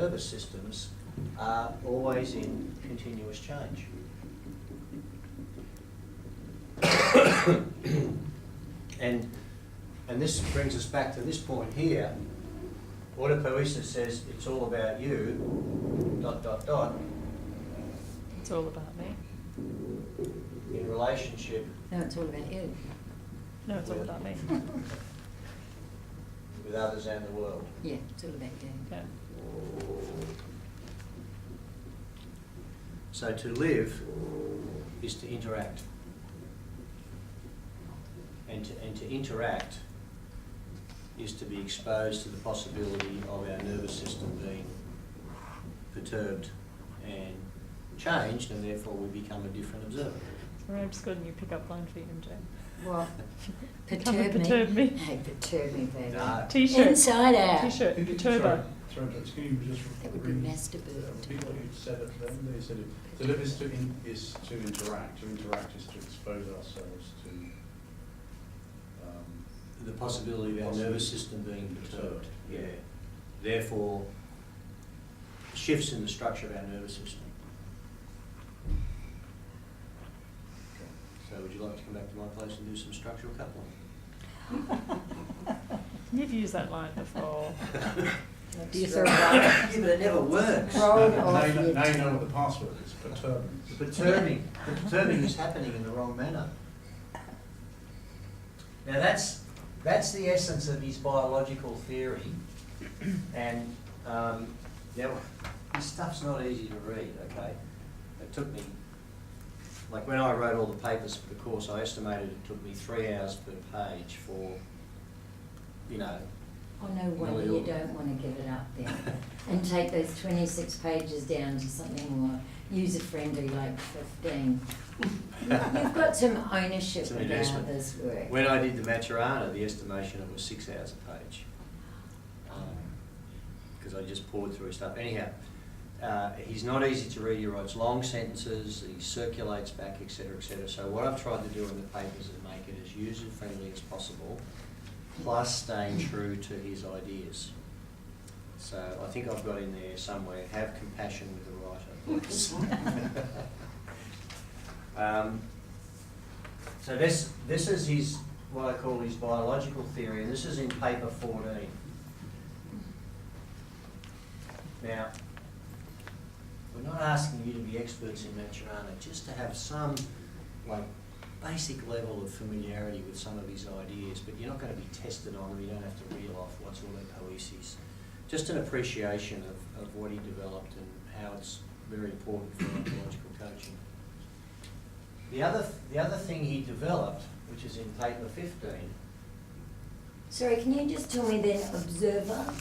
nervous systems are always in continuous change. And this brings us back to this point here. Autopoiesis says it's all about you, ... It's all about me. in relationship No, it's all about you. No, it's all about me. with others and the world. Yeah, it's all about you. Yeah. So to live is to interact. And to interact is to be exposed to the possibility of our nervous system being perturbed and changed, and therefore we become a different observer. Sorry, I've just got a new pickup line for you, MJ. What? Come and perturb me. Hey, perturb me, baby. Nah. T-shirt. Inside out. T-shirt. Can you- Perturber. Sorry, can you just That would be repeat masturbate. what you said at the end? You said to live is to interact. To interact is to expose ourselves to The possibility of our nervous system being perturbed. Yeah. Therefore, shifts in the structure of our nervous system. So would you like to come back to my place and do some structural coupling? You've used that line before. Do you throw it out? Yeah, but it never works. Throw it now off you know, your now you know what the password is. Perturbing. The perturbing is happening in the wrong manner. Now that's the essence of his biological theory, and now this stuff's not easy to read. Okay, it took me, like when I wrote all the papers for the course, I estimated it took me 3 hours per page for, you know. Oh, no wonder you don't want to give it up then. And take those 26 pages down to something more user-friendly, like 15. You've got some ownership Some about investment. this work. When I did the Maturana, the estimation of it was 6 hours a page, because I just poured through his stuff. Anyhow, he's not easy to read. He writes long sentences, he circulates back, etc., etc. So what I've tried to do in the papers is make it as user-friendly as possible, plus staying true to his ideas. So I think I've got in there somewhere, have compassion with the writer, please. So this is his, what I call his biological theory, and this is in paper 14. Now, we're not asking you to be experts in Maturana, just to have some like basic level of familiarity with some of his ideas, but you're not going to be tested on them, you don't have to reel off what's autopoiesis. Just an appreciation of what he developed and how it's very important for ontological coaching. The other thing he developed, which is in paper 15. Sorry, can you just tell me then, observer?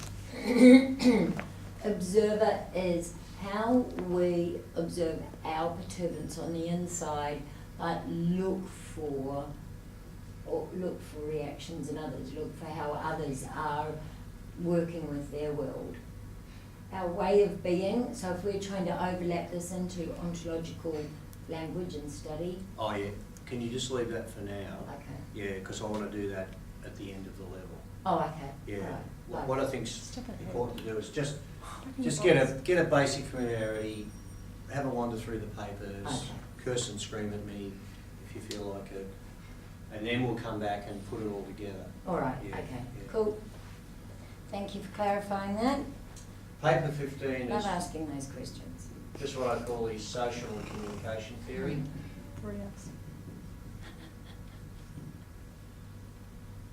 Observer is how we observe our perturbance on the inside, but look for reactions in others, look for how others are working with their world. Our way of being, so if we're trying to overlap this into ontological language and study. Oh yeah, can you just leave that for now? Okay. Yeah, because I want to do that at the end of the level. Oh, okay. Yeah. Right. What I think's Step ahead. important to do is just Step get a basic familiarity, have a wander through the papers, Okay. curse and scream at me if you feel like it, and then we'll come back and put it all together. All right, Yeah, okay, yeah. cool. Thank you for clarifying that. Paper 15 Love is asking those questions. just what I call his social and communication theory. 3 hours.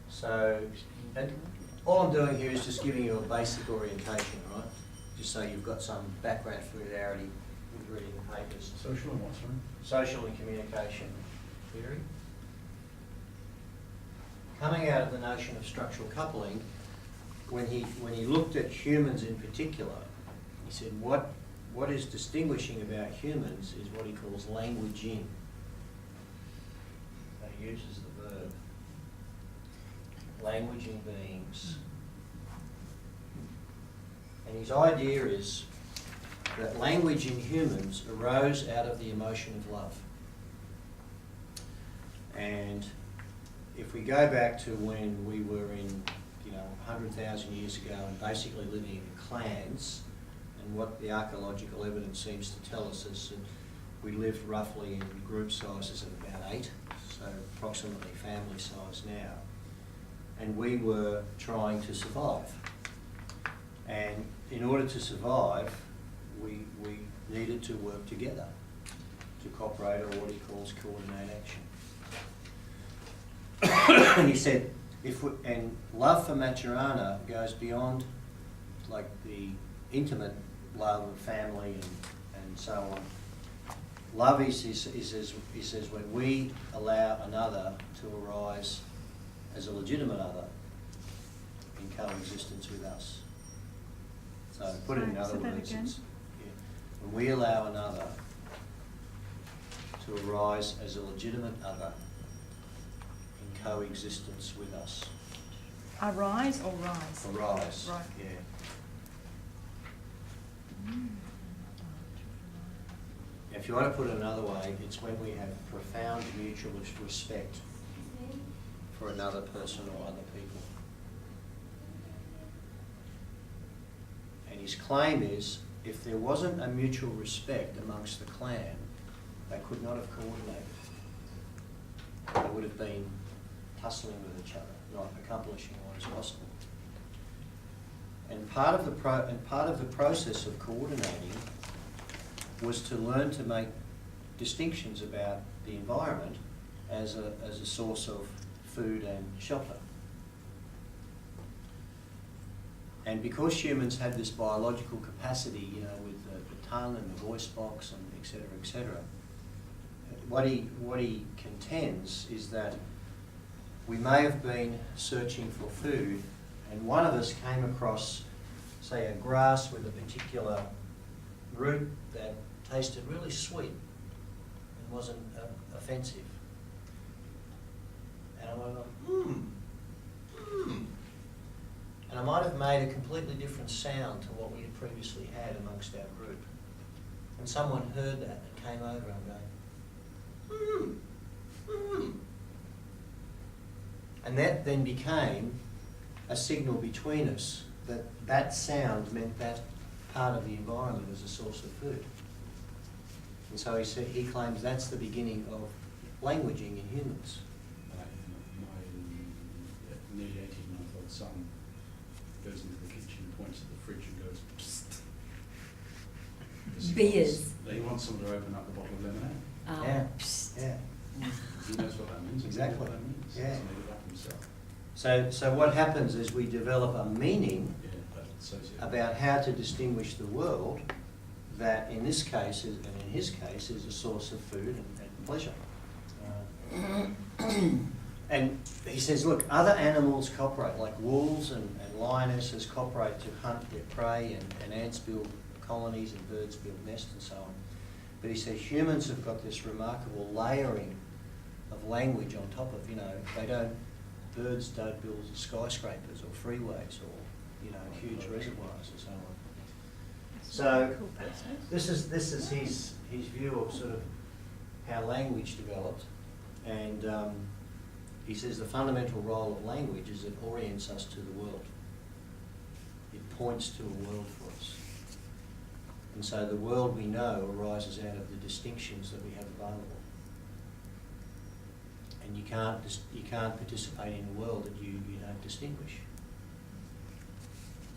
So, and all I'm doing here is just giving you a basic orientation, right? Just so you've got some background familiarity with reading the papers. social and what, sorry? Social and communication theory. Coming out of the notion of structural coupling, when he looked at humans in particular, he said what is distinguishing about humans is what he calls languaging. So he uses the verb. Languaging beings. And his idea is that language in humans arose out of the emotion of love. And if we go back to when we were in, 100,000 years ago and basically living in clans, and what the archaeological evidence seems to tell us is that we lived roughly in group sizes of about 8, so approximately family size now. And we were trying to survive. And in order to survive, we needed to work together to cooperate, or what he calls coordinate action. And he said, and love for Maturana goes beyond like the intimate love of family and so on. Love he says when we allow another to arise as a legitimate other in coexistence with us. So put it in other Say that words, again. when we allow another to arise as a legitimate other in coexistence with us. Arise or rise? Arise, Right. yeah. If you want to put it another way, it's when we have profound mutual respect for another person or other people. And his claim is, if there wasn't a mutual respect amongst the clan, they could not have coordinated. They would have been tussling with each other, not accomplishing what is possible. And part of the process of coordinating was to learn to make distinctions about the environment as a source of food and shelter. And because humans had this biological capacity, you know, with the tongue and the voice box and et cetera, what he contends is that we may have been searching for food, and one of us came across, say, a grass with a particular root that tasted really sweet and wasn't offensive. And I went, and I might have made a completely different sound to what we had previously had amongst our group. And someone heard that and came over and going, And that then became a signal between us that that sound meant that part of the environment as a source of food. And so he claims that's the beginning of languaging in humans. My nearly 18-month-old son goes into the kitchen, points at the fridge and goes, psst. Beers. He wants someone to open up the bottle of lemonade. Yeah, Psst. yeah. He knows what that means. Exactly. What that means. Yeah. He's made it up himself. So what happens is we develop a meaning Yeah, but associated. about how to distinguish the world that in this case, and in his case, is a source of food and pleasure. And he says, look, other animals cooperate, like wolves and lionesses cooperate to hunt their prey, and ants build colonies and birds build nests and so on. But he says humans have got this remarkable layering of language on top of, birds don't build skyscrapers or freeways or, huge reservoirs and so on. So this is his view of sort of how language developed, and he says the fundamental role of language is it orients us to the world. It points to a world for us. And so the world we know arises out of the distinctions that we have available. And you can't participate in a world that you don't distinguish.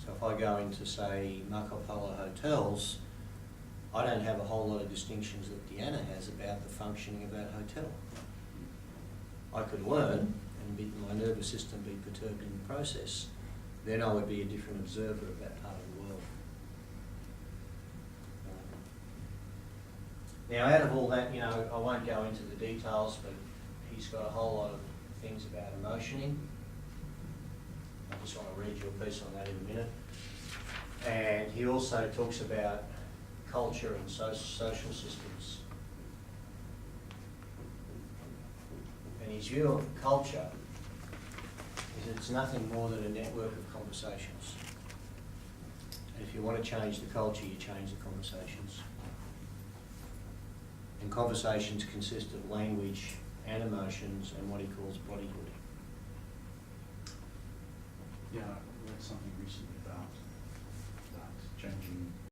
So if I go into, say, Marco Polo hotels, I don't have a whole lot of distinctions that Deanna has about the functioning of that hotel. I could learn and my nervous system be perturbed in the process. Then I would be a different observer of that part of the world. Now, out of all that, I won't go into the details, but he's got a whole lot of things about emotioning. I just want to read you a piece on that in a minute. And he also talks about culture and social systems. And his view of culture is that it's nothing more than a network of conversations. And if you want to change the culture, you change the conversations. And conversations consist of language and emotions and what he calls bodyhood. Yeah, I read something recently about that changing